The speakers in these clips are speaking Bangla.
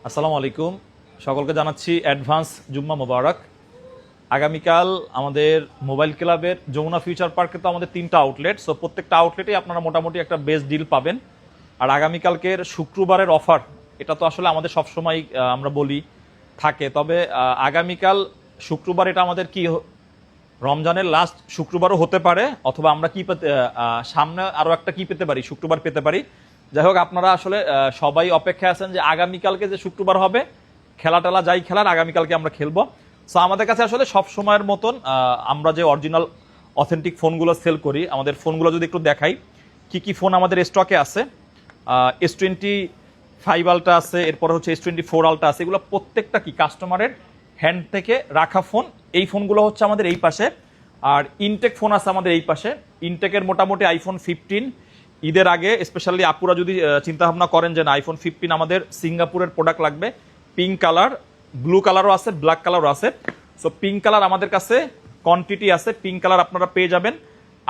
আসসালামু আলাইকুম, সকলকে জানাচ্ছি অ্যাডভান্স জুম্মা মোবারক। আগামীকাল আমাদের মোবাইল ক্লাবের যমুনা ফিউচার পার্কে তো আমাদের 3টা আউটলেট, সো প্রত্যেকটা আউটলেটেই আপনারা মোটামুটি একটা বেস্ট ডিল পাবেন। আর আগামীকালকের শুক্রবারের অফার, এটা তো আসলে আমাদের সবসময় আমরা বলি থাকে, তবে আগামীকাল শুক্রবার এটা আমাদের কি রমজানের লাস্ট শুক্রবারও হতে পারে, অথবা আমরা কি সামনে আরও একটা কি পেতে পারি, শুক্রবার পেতে পারি। যাই হোক, আপনারা আসলে সবাই অপেক্ষায় আছেন যে আগামীকালকে যে শুক্রবার হবে, খেলা টেলা যাই খেলার আগামীকালকে আমরা খেলবো। সো আমাদের কাছে আসলে সব সময়ের মতন আমরা যে অরিজিনাল অথেন্টিক ফোনগুলো সেল করি, আমাদের ফোনগুলো যদি একটু দেখাই কি কি ফোন আমাদের স্টকে আছে। S25 আলট্রা আছে, এরপরে হচ্ছে S24 আলট্রা আছে। এগুলো প্রত্যেকটা কি কাস্টমারের হ্যান্ড থেকে রাখা ফোন। এই ফোনগুলো হচ্ছে আমাদের এই পাশে, আর ইনটেক ফোন আছে আমাদের এই পাশে। ইনটেকের মোটামুটি আইফোন 15 ঈদের আগে স্পেশালি আপুরা যদি চিন্তা ভাবনা করেন যে না আইফোন 15 আমাদের সিঙ্গাপুরের প্রোডাক্ট লাগবে, পিঙ্ক কালার, ব্লু কালারও আছে, ব্ল্যাক কালারও আছে। সো পিঙ্ক কালার আমাদের কাছে কোয়ান্টিটি আছে, পিঙ্ক কালার আপনারা পেয়ে যাবেন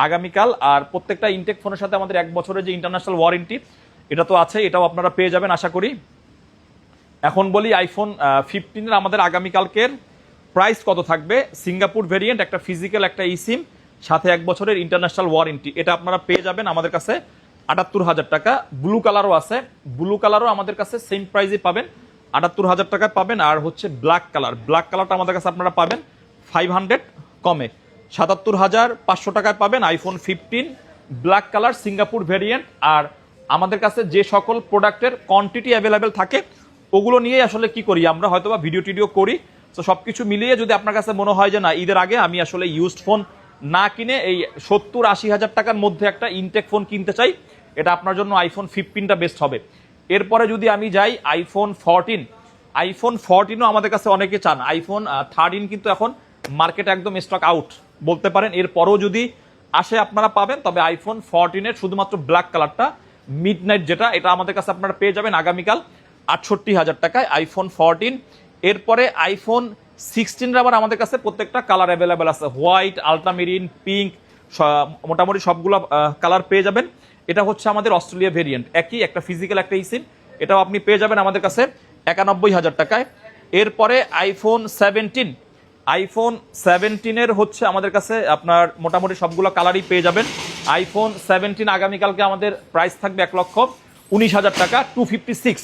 আগামীকাল। আর প্রত্যেকটা ইনটেক ফোনের সাথে আমাদের 1 বছরের যে ইন্টারন্যাশনাল ওয়ারেন্টি এটা তো আছে, এটাও আপনারা পেয়ে যাবেন আশা করি। এখন বলি আইফোন 15-এর আমাদের আগামীকালকের প্রাইস কত থাকবে। সিঙ্গাপুর ভেরিয়েন্ট, একটা ফিজিক্যাল, একটা ইসিম, সাথে 1 বছরের ইন্টারন্যাশনাল ওয়ারেন্টি, এটা আপনারা পেয়ে যাবেন আমাদের কাছে 78,000 টাকা। ব্লু কালারও আছে, ব্লু কালারও আমাদের কাছে সেম প্রাইসে পাবেন, 78,000 টাকায় পাবেন। আর হচ্ছে ব্ল্যাক কালার, ব্ল্যাক কালারটা আমাদের কাছে আপনারা পাবেন 500 কমে, 77,500 টাকায় পাবেন iPhone 15 black colour Singapore variant. আর আমাদের কাছে যে সকল প্রোডাক্টের কোয়ান্টিটি অ্যাভেলেবেল থাকে ওগুলো নিয়ে আসলে কি করি আমরা, হয়তোবা ভিডিও টিডিও করি। তো সবকিছু মিলিয়ে যদি আপনার কাছে মনে হয় যে না ঈদের আগে আমি আসলে ইউজড ফোন না কিনে এই 70-80 হাজার টাকার মধ্যে একটা ইনটেক ফোন কিনতে চাই, এটা আপনার জন্য আইফোন 15টা বেস্ট হবে। এরপরে যদি আমি যাই আইফোন 14, আইফোন 14ও আমাদের কাছে অনেকে চান। আইফোন 13 কিন্তু এখন মার্কেটে একদম স্টক আউট বলতে পারেন, এরপরও যদি আসে আপনারা পাবেন। তবে আইফোন 14-এর শুধুমাত্র ব্ল্যাক কালারটা মিড নাইট যেটা, এটা আমাদের কাছে আপনারা পেয়ে যাবেন আগামীকাল 68,000 টাকায় আইফোন 14। এরপরে আইফোন 16 আবার আমাদের কাছে প্রত্যেকটা কালার অ্যাভেলেবেল আছে, হোয়াইট, আলট্রামেরিন, পিঙ্ক, মোটামুটি সবগুলো কালার পেয়ে যাবেন। এটা হচ্ছে আমাদের অস্ট্রেলিয়া ভেরিয়েন্ট, একই একটা ফিজিক্যাল একটা ইসিম, এটাও আপনি পেয়ে যাবেন আমাদের কাছে 91,000 টাকায়। এরপরে আইফোন 17, আইফোন 17-এর হচ্ছে আমাদের কাছে আপনার মোটামুটি সবগুলো কালারই পেয়ে যাবেন। আইফোন 17 আগামীকালকে আমাদের প্রাইস থাকবে 1,19,000 টাকা, 256।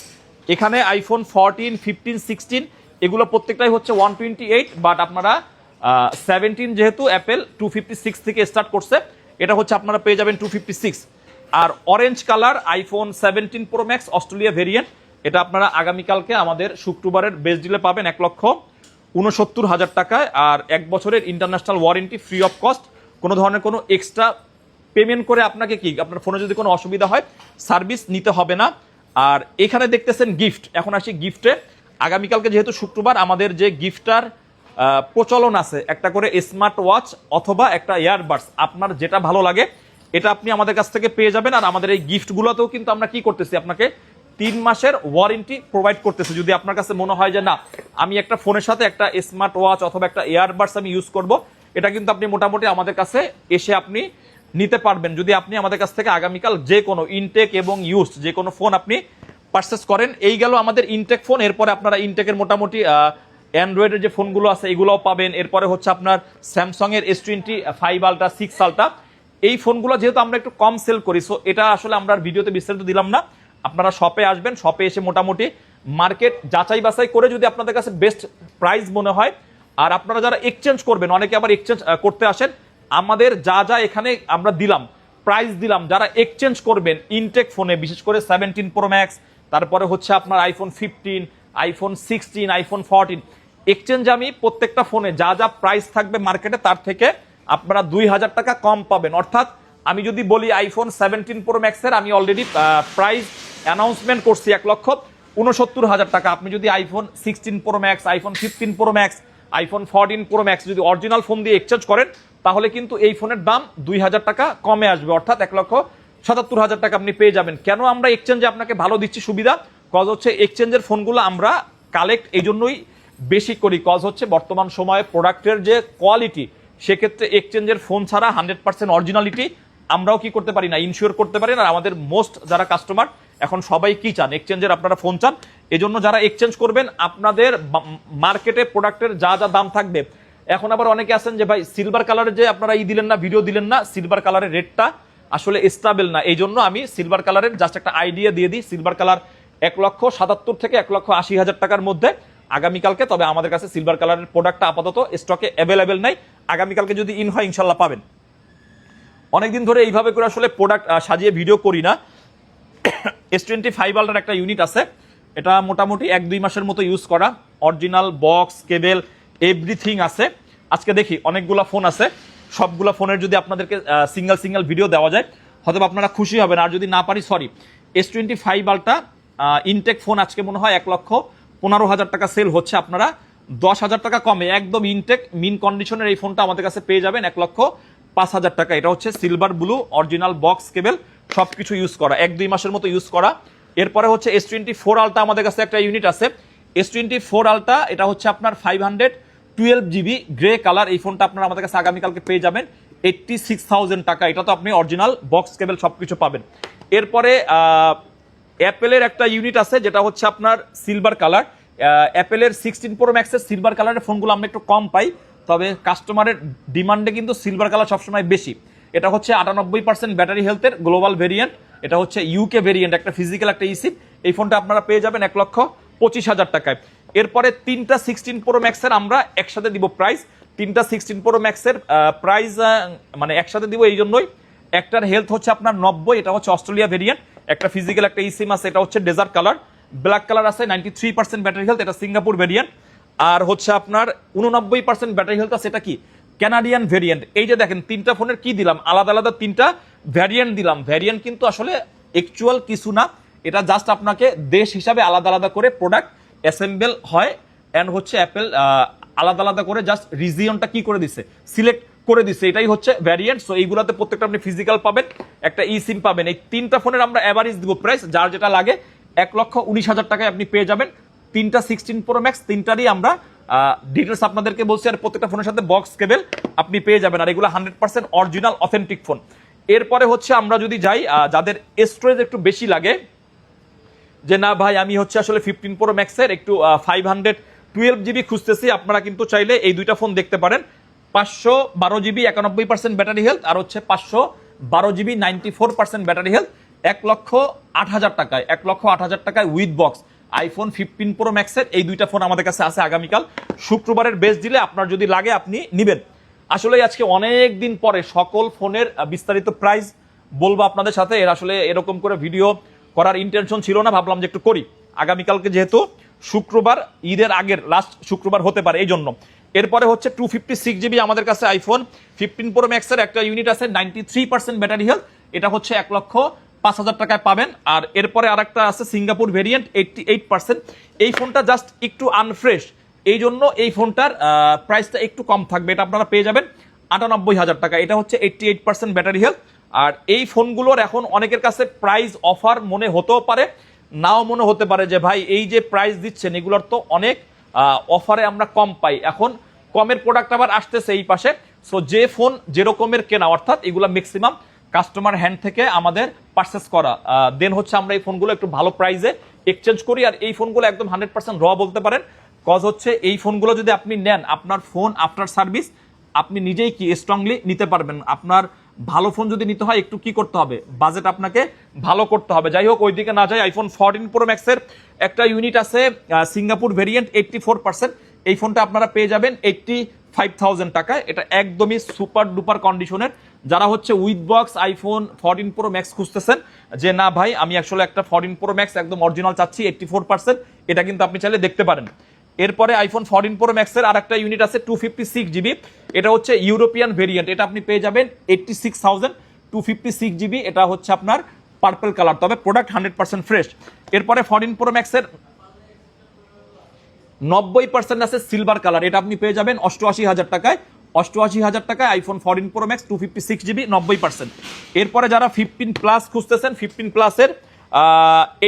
এখানে আইফোন 14, 15, 16 এগুলো প্রত্যেকটাই হচ্ছে 128, বাট আপনারা 17 যেহেতু অ্যাপেল 256 থেকে স্টার্ট করছে, এটা হচ্ছে আপনারা পেয়ে যাবেন 256। আর orange colour iPhone 17 pro max Australia variant, এটা আপনারা আগামীকালকে আমাদের শুক্রবারের বেস্ট ডিলে পাবেন 1,69,000 টাকায়। আর 1 বছরের international warranty free of cost, কোনো ধরনের কোনো এক্সট্রা পেমেন্ট করে আপনাকে কি আপনার ফোনে যদি কোনো অসুবিধা হয় সার্ভিস নিতে হবে না। আর এখানে দেখতেছেন গিফট, এখন আসি গিফটে। আগামীকালকে যেহেতু শুক্রবার, আমাদের যে গিফটার প্রচলন আছে, একটা করে স্মার্ট ওয়াচ অথবা একটা ইয়ারবাডস, আপনার যেটা ভালো লাগে এটা আপনি আমাদের কাছ থেকে পেয়ে যাবেন। আর আমাদের এই গিফটগুলোতেও কিন্তু আমরা কি করতেছি, আপনাকে 3 মাসের ওয়ারেন্টি প্রোভাইড করতেছি। যদি আপনার কাছে মনে হয় যে না আমি একটা ফোনের সাথে একটা স্মার্ট ওয়াচ অথবা একটা ইয়ারবাডস আমি ইউজ করব, এটা কিন্তু আপনি মোটামুটি আমাদের কাছে এসে আপনি নিতে পারবেন যদি আপনি আমাদের কাছ থেকে আগামীকাল যে কোনো ইনটেক এবং ইউজড যে কোনো ফোন আপনি পারচেস করেন। এই গেল আমাদের ইনটেক ফোন। এরপরে আপনারা ইনটেকের মোটামুটি অ্যান্ড্রয়েডের যে ফোনগুলো আছে এগুলোও পাবেন। এরপরে হচ্ছে আপনার স্যামসাংয়ের S25 আলট্রা, 6 আলট্রা, এই ফোনগুলো যেহেতু আমরা একটু কম সেল করি, সো এটা আসলে আমরা ভিডিওতে বিস্তারিত দিলাম না। আপনারা শপে আসবেন, শপে এসে মোটামুটি মার্কেট যাচাই বাছাই করে যদি আপনাদের কাছে বেস্ট প্রাইস মনে হয়, আর আপনারা যারা এক্সচেঞ্জ করবেন, অনেকে আবার এক্সচেঞ্জ করতে আসেন, আমাদের যা যা এখানে আমরা দিলাম প্রাইস দিলাম, যারা এক্সচেঞ্জ করবেন ইনটেক ফোনে, বিশেষ করে 17 প্রো ম্যাক্স, তারপরে হচ্ছে আপনার আইফোন 15, আইফোন 16, আইফোন 14, এক্সচেঞ্জ আমি প্রত্যেকটা ফোনে যা যা প্রাইস থাকবে মার্কেটে তার থেকে আপনারা 2,000 টাকা কম পাবেন। অর্থাৎ আমি যদি বলি আইফোন 17 প্রো ম্যাক্সের আমি অলরেডি প্রাইস অ্যানাউন্সমেন্ট করছি 1,69,000 টাকা। আপনি যদি iPhone 16 pro max, iPhone 15 pro max, iPhone 14 pro max যদি অরিজিনাল ফোন দিয়ে এক্সচেঞ্জ করেন, তাহলে কিন্তু এই ফোনের দাম 2,000 টাকা কমে আসবে, অর্থাৎ 1,77,000 টাকা আপনি পেয়ে যাবেন। কেন আমরা এক্সচেঞ্জে আপনাকে ভালো দিচ্ছি সুবিধা, কজ হচ্ছে এক্সচেঞ্জের ফোনগুলো আমরা কালেক্ট এই জন্যই বেশি করি, কজ হচ্ছে বর্তমান সময়ে প্রোডাক্টের যে কোয়ালিটি, সেক্ষেত্রে এক্সচেঞ্জের ফোন ছাড়া 100% অরিজিনালিটি আমরাও কি করতে পারি না, ইনশিওর করতে পারি না। আর আমাদের মোস্ট যারা কাস্টমার এখন সবাই কি চান, এক্সচেঞ্জের আপনারা ফোন চান, এজন্য যারা এক্সচেঞ্জ করবেন আপনাদের মার্কেটে প্রোডাক্টের যা যা দাম থাকবে। এখন আবার অনেকে আছেন যে ভাই সিলভার কালারের যে আপনারা দিলেন না, ভিডিও দিলেন না, সিলভার কালারের রেটটা আসলে স্টেবল না, এই জন্য আমি সিলভার কালারের জাস্ট একটা আইডিয়া দিয়ে দিই। সিলভার কালার 1,77,000 থেকে 1,80,000 টাকার মধ্যে আগামীকালকে। তবে আমাদের কাছে সিলভার কালারের প্রোডাক্টটা আপাতত স্টকে অ্যাভেলেবেল নাই, আগামীকালকে যদি ইন হয় ইনশাল্লাহ পাবেন। অনেকদিন ধরে এইভাবে করে আসলে প্রোডাক্ট সাজিয়ে ভিডিও করি না। S25 আলট্রার একটা ইউনিট আছে, এটা মোটামুটি 1-2 মাসের মতো ইউজ করা, অরিজিনাল বক্স কেবল এভরিথিং আছে। আজকে দেখি অনেকগুলা ফোন আছে, সবগুলা ফোনের যদি আপনাদেরকে সিঙ্গেল ভিডিও দেওয়া যায় হয়তো আপনারা খুশি হবেন, আর যদি না পারি sorry. S25 ultra intact phone আজকে মনে হয় 1,15,000 টাকা সেল হচ্ছে। আপনারা 10,000 টাকা কমে একদম ইনটেক মিন কন্ডিশনের এই ফোনটা আমাদের কাছে পেয়ে যাবেন 1,05,000 টাকা। এটা হচ্ছে সিলভার ব্লু, অরিজিনাল বক্স কেবল সবকিছু ইউজ করা, 1-2 মাসের মতো ইউজ করা। এরপরে হচ্ছে S24 আলট্রা আমাদের কাছে একটা ইউনিট আছে। S24 আলট্রা এটা হচ্ছে আপনার 512 জিবি গ্রে কালার। এই ফোনটা আপনারা আমাদের কাছে আগামীকালকে পেয়ে যাবেন 86,000 টাকা। এটা তো আপনি অরিজিনাল বক্স কেবল সবকিছু পাবেন। এরপরে অ্যাপেলের একটা ইউনিট আছে যেটা হচ্ছে আপনার সিলভার কালার। অ্যাপেলের 16 প্রো ম্যাক্সের সিলভার কালারের ফোনগুলো আমরা একটু কম পাই, তবে কাস্টমারের ডিমান্ডে কিন্তু সিলভার কালার সবসময় বেশি। এটা হচ্ছে 98% ব্যাটারি হেলথের গ্লোবাল ভেরিয়েন্ট। এটা হচ্ছে ইউকে ভেরিয়েন্ট, একটা ফিজিক্যাল একটা ইসিপ। এই ফোনটা আপনারা পেয়ে যাবেন 1,25,000 টাকায়। এরপরে 3টা 16 প্রো ম্যাক্সের আমরা একসাথে দিব প্রাইস। 3টা 16 প্রো ম্যাক্সের প্রাইস মানে একসাথে দিব এই জন্যই, একটার হেলথ হচ্ছে আপনার 90, এটা হচ্ছে অস্ট্রেলিয়া ভেরিয়েন্ট, একটা ফিজিক্যাল একটা ইসিম আছে, এটা হচ্ছে ডেজার্ট কালার, ব্ল্যাক কালার আছে 93% ব্যাটারি হেলথ, এটা সিঙ্গাপুর ভেরিয়েন্ট। আর হচ্ছে আপনার 89% ব্যাটারি হেলথ আছে, এটা কি কানাডিয়ান ভেরিয়েন্ট। এই যে দেখেন 3টা ফোনের কি দিলাম, আলাদা আলাদা 3টা ভ্যারিয়েন্ট দিলাম। ভ্যারিয়েন্ট কিন্তু আসলে অ্যাকচুয়াল কিছু না, এটা জাস্ট আপনাকে দেশ হিসাবে আলাদা আলাদা করে প্রোডাক্ট অ্যাসেম্বল হয়। এন্ড হচ্ছে অ্যাপেল আলাদা আলাদা করে জাস্ট রিজিয়নটা কি করে দিছে, সিলেক্ট করে দিছে, এটাই হচ্ছে ভ্যারিয়েন্ট। সো এইগুলাতে প্রত্যেকটা আপনি ফিজিক্যাল পাবেন, একটা ই সিম পাবেন। এই 3টা ফোনের আমরা এভারেজ দিব প্রাইস, যার যেটা লাগে 1,19,000 টাকায় আপনি পেয়ে যাবেন 3টা 16 প্রো ম্যাক্স। 3টারই আমরা ডিটেলস আপনাদেরকে বলছি, আর প্রত্যেকটা ফোনের সাথে বক্স কেবল আপনি পেয়ে যাবেন, আর এগুলো 100% অরিজিনাল অথেন্টিক ফোন। এরপরে হচ্ছে আমরা যদি যাই যাদের স্টোরেজ একটু বেশি লাগে, যে না ভাই আমি হচ্ছে আসলে 15 প্রো ম্যাক্সের একটু 512 জিবি খুঁজতেছি, আপনারা কিন্তু চাইলে এই দুইটা ফোন দেখতে পারেন। 512 জিবি 91% ব্যাটারি হেলথ, আর হচ্ছে 512 জিবি 94% ব্যাটারি হেলথ, 1,08,000 টাকায়, 1,08,000 টাকায় উইথ বক্স আইফোন 15 প্রো ম্যাক্সের এই দুইটা ফোন আমাদের কাছে আছে। আগামীকাল শুক্রবারের বেস্ট দিলে আপনার যদি লাগে আপনি নিবেন। আসলে আজকে অনেক দিন পরে সকল ফোনের বিস্তারিত প্রাইস বলবো আপনাদের সাথে। এর আসলে এরকম করে ভিডিও করার ইন্টেনশন ছিল না, ভাবলাম যে একটু করি আগামীকালকে, যেহেতু শুক্রবার ঈদের আগের লাস্ট শুক্রবার হতে পারে এই জন্য। এরপরে হচ্ছে 256 জিবি আমাদের কাছে আইফোন 15 প্রো ম্যাক্সের একটা ইউনিট আছে, 93% ব্যাটারি হেলথ, এটা হচ্ছে 1,05,000 টাকায় পাবেন। আর এরপরে আরেকটা আছে সিঙ্গাপুর ভেরিয়েন্ট 88%। এই ফোনটা জাস্ট একটু আনফ্রেশ, এই জন্য এই ফোনটার প্রাইসটা একটু কম থাকবে, এটা আপনারা পেয়ে যাবেন 98,000 টাকা। এটা হচ্ছে 88% ব্যাটারি হেলথ। আর এই ফোনগুলোর এখন অনেকের কাছে প্রাইস অফার মনে হতেও পারে, নাও মনে হতে পারে যে ভাই এই যে প্রাইস দিচ্ছেন এগুলোর তো অনেক অফারে আমরা কম পাই। এখন কমের প্রোডাক্ট আবার আসতেছে এই পাশে। সো যে ফোন যেরকমের কেনা, অর্থাৎ এগুলো ম্যাক্সিমাম কাস্টমার হ্যান্ড থেকে আমাদের পারচেস করা, দেন হচ্ছে আমরা এই ফোনগুলো একটু ভালো প্রাইসে এক্সচেঞ্জ করি। আর এই ফোনগুলো একদম 100% র বলতে পারেন, কজ হচ্ছে এই ফোনগুলো যদি আপনি নেন, আপনার ফোন আফটার সার্ভিস আপনি নিজেই কি স্ট্রংলি নিতে পারবেন। আপনার ভালো ফোন যদি নিতে হয় একটু কি করতে হবে, বাজেট আপনাকে ভালো করতে হবে। যাই হোক ওইদিকে না যাই, আইফোন 14 প্রো ম্যাক্সের একটা ইউনিট আছে সিঙ্গাপুর ভেরিয়েন্ট 84%। এই ফোনটা আপনারা পেয়ে যাবেন 85,000 টাকায়। এটা একদমই সুপার ডুপার কন্ডিশনের। যারা হচ্ছে with box iPhone 14 pro max খুঁজতেছেন, যে না ভাই আমি আসলে একটা 14 প্রো ম্যাক্স একদম অরিজিনাল চাচ্ছি 84%, এটা কিন্তু আপনি চাইলে দেখতে পারেন। এরপরে আইফোন 14 প্রো ম্যাক্সের আর একটা ইউনিট আছে 256 জিবি, এটা হচ্ছে ইউরোপিয়ান ভেরিয়েন্ট, এটা আপনি পেয়ে যাবেন 86,000। 256 জিবি, এটা হচ্ছে আপনার পার্পল কালার, তবে প্রোডাক্ট 100% ফ্রেশ। এরপরে 14 প্রো ম্যাক্সের 90% আছে সিলভার কালার, এটা আপনি পেয়ে যাবেন 88,000 টাকায়। 88,000 টাকায় আইফোন 14 প্রো ম্যাক্স 256 জিবি 90%। এরপরে যারা 15 প্লাস খুঁজতেছেন, 15 প্লাসের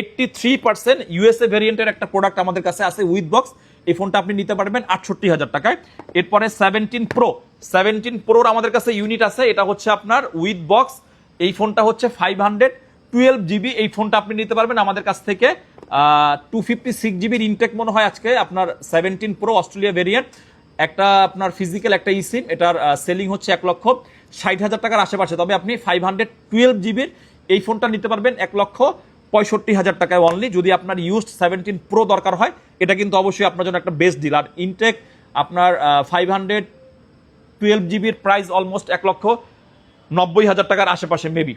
83% ইউএসএ ভেরিয়েন্টের একটা প্রোডাক্ট আমাদের কাছে আছে উইথ বক্স, এই ফোনটা আপনি নিতে পারবেন 68,000 টাকায়। এরপরে 17 প্রোর আমাদের কাছে ইউনিট আছে, এটা হচ্ছে আপনার উইথ বক্স, এই ফোনটা হচ্ছে 512 জিবি, এই ফোনটা আপনি নিতে পারবেন আমাদের কাছ থেকে 256 জিবির ইনটেক মনে হয় আজকে আপনার 17 প্রো অস্ট্রেলিয়া ভেরিয়েন্ট, একটা আপনার ফিজিক্যাল একটা সিম, এটার সেলিং হচ্ছে 1,60,000 টাকার আশেপাশে। তবে আপনি 512 জিবির এই ফোনটা নিতে পারবেন 1,65,000 টাকায় অনলি। যদি আপনার ইউজড 17 প্রো দরকার হয়, এটা কিন্তু অবশ্যই আপনার জন্য একটা বেস্ট ডিল। আর ইনটেক আপনার 512 জিবির প্রাইস অলমোস্ট 1,90,000 টাকার আশেপাশে মেবি।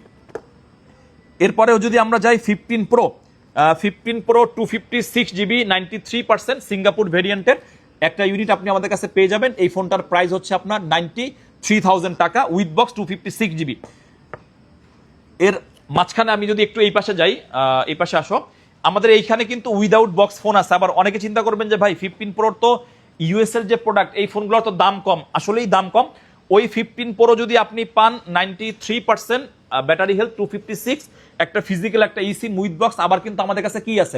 এরপরেও যদি আমরা যাই 15 প্রো 256 জিবি 93% সিঙ্গাপুর ভেরিয়েন্টের একটা ইউনিট আপনি আমাদের কাছে পেয়ে যাবেন। এই ফোনটার প্রাইস হচ্ছে আপনার 93,000 টাকা উইথ বক্স 256 জিবি। এর মাঝখানে আমি যদি একটু এই পাশে যাই, এই পাশে আসো, আমাদের এইখানে কিন্তু উইদাউট বক্স ফোন আছে। আবার অনেকে চিন্তা করবেন যে ভাই 15 প্রোর তো ইউএস এর যে প্রোডাক্ট, এই ফোনগুলোর তো দাম কম। আসলেই দাম কম। ওই 15 প্রো যদি আপনি পান 93% ব্যাটারি হেলথ 256, একটা ফিজিক্যাল একটা সিম উইথ বক্স। আবার কিন্তু আমাদের কাছে কি আছে,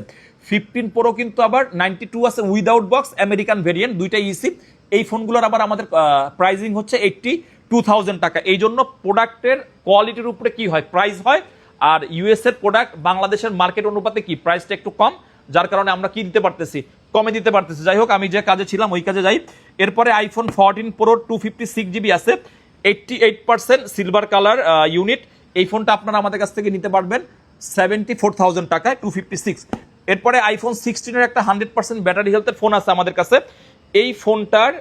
15 প্রো কিন্তু আবার 92 আছে উইদাউট বক্স আমেরিকান ভেরিয়েন্ট, দুইটা সিম। এই ফোনগুলোর আবার আমাদের প্রাইসিং হচ্ছে 82,000 টাকা। এই জন্য প্রোডাক্টের কোয়ালিটির উপরে কি হয়, প্রাইস হয়। আর ইউএস এর প্রোডাক্ট বাংলাদেশের মার্কেট অনুপাতে কি প্রাইসটা একটু কম, যার কারণে আমরা কিনতে পারতেছি, কমে দিতে পারতেছি। যাই হোক, আমি যে কাজে ছিলাম ওই কাজে যাই। এরপরে আইফোন 14 প্রো 256 জিবি আছে, 88% সিলভার কালার ইউনিট। এই ফোনটা আপনারা আমাদের কাছ থেকে নিতে পারবেন 74,000 টাকায় 256। এরপরে আইফোন 16 এর একটা 100% ব্যাটারি হেলথের ফোন আছে আমাদের কাছে। এই ফোনটার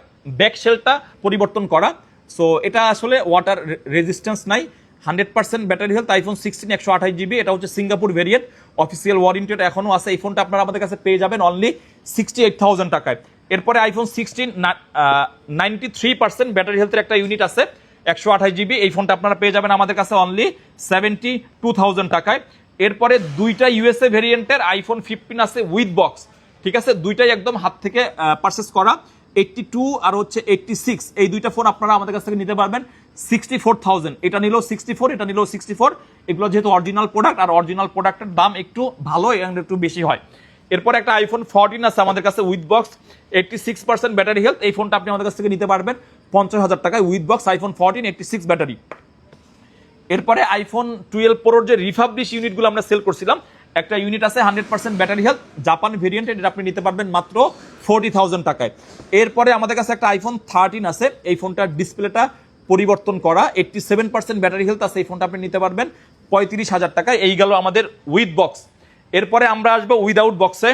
ব্যাকশেলটা পরিবর্তন করা, সো এটা আসলে ওয়াটার রেজিস্ট্যান্স নাই। 100% ব্যাটারি হেলথ আইফোন 16 128 জিবি, এটা হচ্ছে সিঙ্গাপুর ভেরিয়েন্ট, অফিসিয়াল ওয়ারেন্টি এখনো আছে। এই ফোনটা আপনারা আমাদের কাছে পেয়ে যাবেন অনলি 68,000 টাকায়। এরপরে আইফোন 16 93% ব্যাটারি হেলথের একটা ইউনিট আছে 128 জিবি, এই ফোনটা আপনারা পেয়ে যাবেন আমাদের কাছে অনলি 72,000 টাকায়। এরপরে দুইটা ইউএসএ ভেরিয়েন্টের আইফোন 15 আছে উইথ বক্স, ঠিক আছে, দুইটাই একদম হাত থেকে পারচেস করা, 82 আর হচ্ছে 86। এই দুইটা ফোন আপনারা আমাদের কাছ থেকে নিতে পারবেন 64,000। এটা নিলেও 64, এটা নিলেও 64। এগুলো যেহেতু অরিজিনাল প্রোডাক্ট, আর অরিজিনাল প্রোডাক্টের দাম একটু ভালো এবং একটু বেশি হয়। এরপর একটা আইফোন 14 আছে আমাদের কাছে উইথ বক্স, 86% ব্যাটারি হেলথ। এই ফোনটা আপনি আমাদের কাছ থেকে নিতে পারবেন 50,000 টাকায় উইথ বক্স, আইফোন 14 86 ব্যাটারি। এরপরে আইফোন 12 প্রোর যে রিফাবলিশ ইউনিটগুলো আমরা সেল করছিলাম, একটা ইউনিট আছে 100% ব্যাটারি হেলথ জাপান ভেরিয়েন্ট, এটা আপনি নিতে পারবেন মাত্র 40,000 টাকায়। এরপরে আমাদের কাছে একটা আইফোন 13 আছে, এই ফোনটার ডিসপ্লেটা পরিবর্তন করা, 87% ব্যাটারি হেলথ আছে, এই ফোনটা আপনি নিতে পারবেন 35,000 টাকায়। এই গেল আমাদের উইথ বক্স। এরপরে আমরা আসবো উইদাউট বক্সে।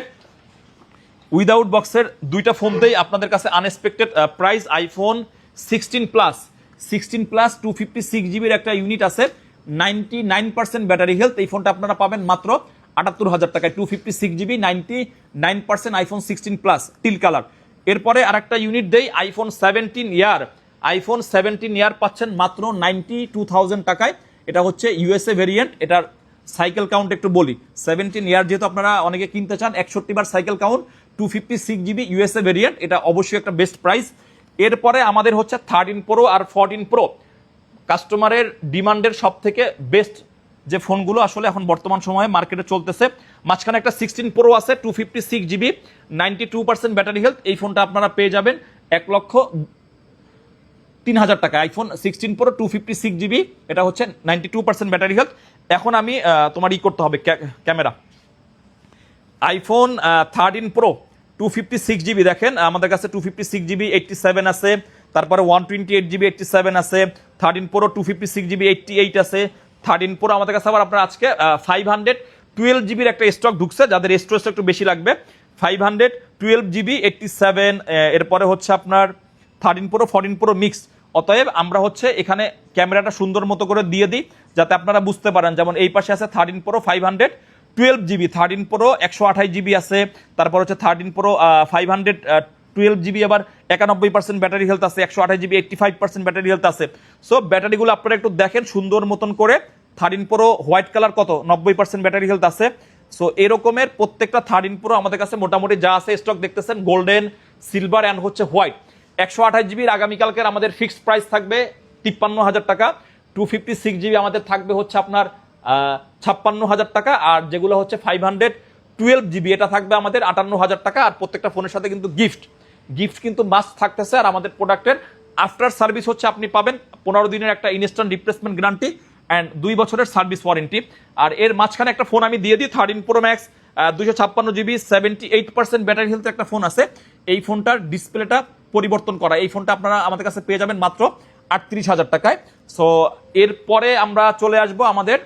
উইদাউট বক্সের দুইটা ফোনতেই আপনাদের কাছে আনএক্সপেক্টেড প্রাইস। আইফোন 16 প্লাস 256 জিবির একটা ইউনিট আছে, 99% ব্যাটারি হেলথ, এই ফোনটা আপনারা পাবেন মাত্র 78,000 টাকায় 256 GB 99% iPhone 16 plus till colour. এরপরে আরেকটা ইউনিট দেই আইফোন 17 ইয়ার, আইফোন 17 ইয়ার পাচ্ছেন মাত্র 92,000 টাকায়। এটা হচ্ছে ইউএসএ ভেরিয়েন্ট, এটার সাইকেল কাউন্ট একটু বলি। 17 ইয়ার যেহেতু আপনারা অনেকে কিনতে চান, 61 বার cycle count, 256 GB USA variant, এটা অবশ্যই একটা বেস্ট প্রাইস। এরপরে আমাদের হচ্ছে 13 প্রো আর 14 প্রো, কাস্টমারের ডিমান্ডের সব থেকে বেস্ট যে ফোনগুলো আসলে এখন বর্তমান সময়ে মার্কেটে চলতেছে। মাঝখানে একটা 16 প্রো আছে 256 জিবি 92% ব্যাটারি হেলথ, এই ফোনটা আপনারা পেয়ে যাবেন 1,03,000 টাকা। আইফোন 16 প্রো 256 জিবি, এটা হচ্ছে 92% ব্যাটারি হেলথ। এখন আমি তোমার করতে হবে ক্যামেরা। আইফোন 13 প্রো 256 জিবি, দেখেন আমাদের কাছে 256 জিবি 87 আছে, তারপরে 128 জিবি 87 আছে, 13 প্রো 256 জিবি 88 আছে। 13 প্রো আমাদের কাছে আবার আপনার আজকে 512 জিবির একটা স্টক ঢুকছে, যাদের স্টোরেজটা একটু বেশি লাগবে, 512 জিবি 87। এরপরে হচ্ছে আপনার 13 প্রো 14 প্রো মিক্স। অতএব আমরা হচ্ছে এখানে ক্যামেরাটা সুন্দর মতো করে দিয়ে দিই যাতে আপনারা বুঝতে পারেন। যেমন এই পাশে আছে 13 প্রো 512 জিবি, 13 প্রো 128 জিবি আছে, তারপর হচ্ছে 13 প্রো 512 জিবি আবার 91% ব্যাটারি হেলথ আছে, 128 জিবি 85% ব্যাটারি হেলথ আছে। সো ব্যাটারিগুলো আপনারা একটু দেখেন সুন্দর মতন করে। 13 প্রো হোয়াইট কালার কত 90% ব্যাটারি হেলথ আছে। সো এরকমের প্রত্যেকটা 13 প্রো আমাদের কাছে মোটামুটি যা আছে স্টক দেখতেছেন গোল্ডেন, সিলভার অ্যান্ড হচ্ছে হোয়াইট। 128 জিবির আগামীকালকের আমাদের ফিক্সড প্রাইস থাকবে 53,000 টাকা। 256 জিবি আমাদের থাকবে হচ্ছে আপনার 56,000 টাকা। আর যেগুলো হচ্ছে 512 জিবি এটা থাকবে আমাদের 58,000 টাকা। আর প্রত্যেকটা ফোনের সাথে কিন্তু গিফট কিন্তু মাস্ট থাকতেছে। আর আমাদের প্রোডাক্টের আফটার সার্ভিস হচ্ছে আপনি পাবেন 15 দিনের একটা ইনস্ট্যান্ট রিপ্লেসমেন্ট গ্যারান্টি অ্যান্ড 2 বছরের সার্ভিস ওয়ারেন্টি। আর এর মাঝখানে একটা ফোন আমি দিয়ে দিই 13 pro max 256 GB 78% battery health একটা ফোন আছে। এই ফোনটার ডিসপ্লেটা পরিবর্তন করা, এই ফোনটা আপনারা আমাদের কাছে পেয়ে যাবেন মাত্র 38,000 টাকায়। সো এরপরে আমরা চলে আসবো আমাদের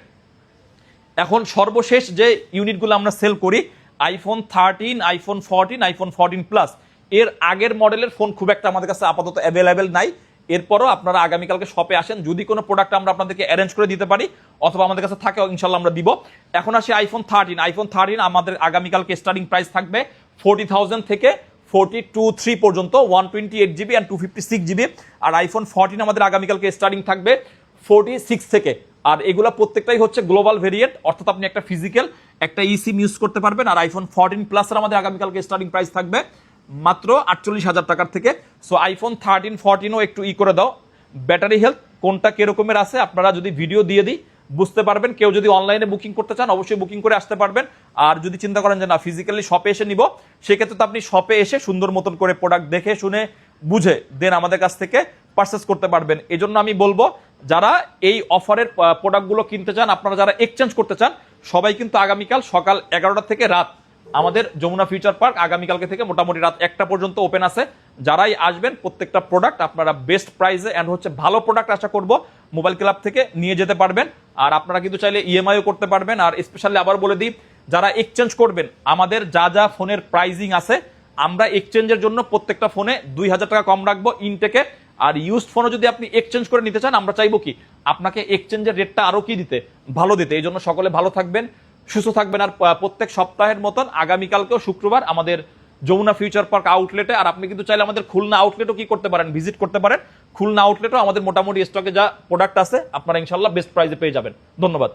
এখন সর্বশেষ যে ইউনিটগুলো আমরা সেল করি, আইফোন 13, আইফোন 14, আইফোন 14 প্লাস। এর আগের মডেলের ফোন খুব একটা আমাদের কাছে আপাতত অ্যাভেলেবেল নাই। এরপরও আপনারা আগামীকালকে শপে আসেন, যদি কোনো প্রোডাক্ট আমরা আপনাদেরকে অ্যারেঞ্জ করে দিতে পারি অথবা আমাদের কাছে থাকে ইনশাল্লাহ আমরা দিব। এখন আসি আইফোন 13। আইফোন 13 আমাদের আগামীকালকে স্টার্টিং প্রাইস থাকবে 40,000 থেকে 42,300 পর্যন্ত, 128 GB অ্যান্ড 256 GB। আর আইফোন 14 আমাদের আগামীকালকে স্টার্টিং থাকবে 46 থেকে। আর এগুলা প্রত্যেকটাই হচ্ছে গ্লোবাল ভেরিয়েন্ট, অর্থাৎ আপনি একটা ফিজিক্যাল একটা ইসিম ইউজ করতে পারবেন। আর আইফোন 14 প্লাসের আমাদের আগামীকালকে স্টার্টিং প্রাইস থাকবে মাত্র 48,000 টাকার থেকে। সো আইফোন 13, 14ও একটু করে দাও। ব্যাটারি হেলথ কোনটা কিরকমের আছে আপনারা যদি ভিডিও দিয়ে দিই বুঝতে পারবেন। কেউ যদি অনলাইনে বুকিং করতে চান অবশ্যই বুকিং করে আসতে পারবেন। আর যদি চিন্তা করেন যে না ফিজিক্যালি শপে এসে নিব, সেক্ষেত্রে তো আপনি শপে এসে সুন্দর মতন করে প্রোডাক্ট দেখে শুনে বুঝে দেন আমাদের কাছ থেকে পারচেস করতে পারবেন। এই জন্য আমি বলবো যারা এই অফারের প্রোডাক্টগুলো কিনতে চান, আপনারা যারা এক্সচেঞ্জ করতে চান, সবাই কিন্তু আগামীকাল সকাল 11টা থেকে রাত আমাদের যমুনা ফিউচার পার্ক আগামীকালকে থেকে মোটামুটি রাত 1টা পর্যন্ত ওপেন আছে। যারাই আসবেন প্রত্যেকটা প্রোডাক্ট আপনারা বেস্ট প্রাইসে অ্যান্ড হচ্ছে ভালো প্রোডাক্ট আশা করব মোবাইল ক্লাব থেকে নিয়ে যেতে পারবেন। আর আপনারা কিন্তু চাইলে ইএমআইও করতে পারবেন। আর স্পেশালি আবার বলে দিই, যারা এক্সচেঞ্জ করবেন, আমাদের যা যা ফোনের প্রাইজিং আছে আমরা এক্সচেঞ্জের জন্য প্রত্যেকটা ফোনে 2,000 টাকা কম রাখবো ইনটেকে। আর ইউজড ফোনও যদি আপনি এক্সচেঞ্জ করে নিতে চান, আমরা চাইবো কি আপনাকে এক্সচেঞ্জের রেটটা আরো কি দিতে, ভালো দিতে। এই জন্য সকলে ভালো থাকবেন, সুস্থ থাকবেন। আর প্রত্যেক সপ্তাহের মতন আগামীকালকেও শুক্রবার আমাদের যমুনা ফিউচার পার্ক আউটলেটে, আর আপনি কিন্তু চাইলে আমাদের খুলনা আউটলেটও কি করতে পারেন, ভিজিট করতে পারেন। খুলনা আউটলেটও আমাদের মোটামুটি স্টকে যা প্রোডাক্ট আছে আপনারা ইনশাল্লাহ বেস্ট প্রাইসে পেয়ে যাবেন। ধন্যবাদ।